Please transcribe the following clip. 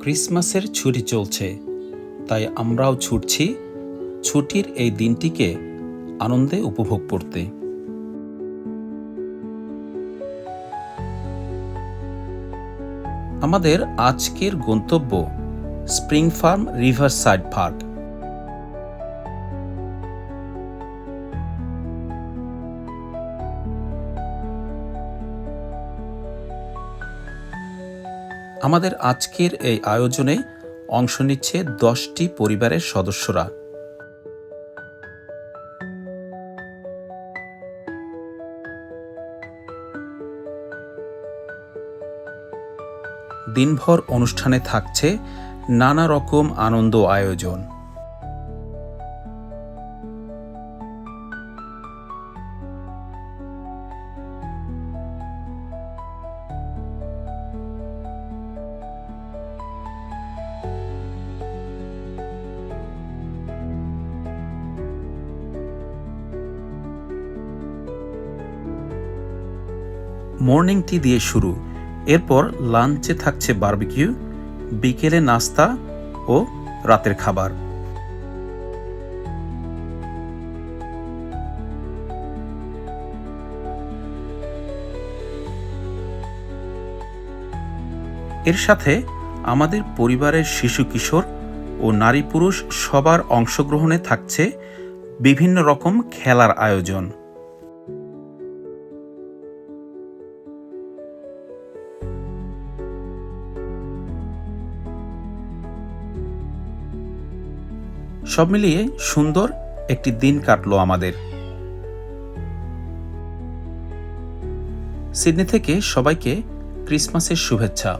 ক্রিসমাসের ছুটি চলছে, তাই আমরাও ছুটছি ছুটির এই দিনটিকে আনন্দে উপভোগ করতে। আমাদের আজকের গন্তব্য স্প্রিং ফার্ম রিভারসাইড পার্ক। আমাদের আজকের এই আয়োজনে অংশ নিচ্ছে 10টি পরিবারের সদস্যরা। দিনভর অনুষ্ঠানে থাকছে নানা রকম আনন্দ আয়োজন। মর্নিং টি দিয়ে শুরু, এরপর লাঞ্চে থাকছে বারবিকিউ, বিকেলে নাস্তা ও রাতের খাবার। এর সাথে আমাদের পরিবারের শিশু কিশোর ও নারী পুরুষ সবার অংশগ্রহণে থাকছে বিভিন্ন রকম খেলার আয়োজন। সব মিলিয়ে সুন্দর একটি দিন কাটলো আমাদের। সিডনি থেকে সবাইকে ক্রিসমাসের শুভেচ্ছা।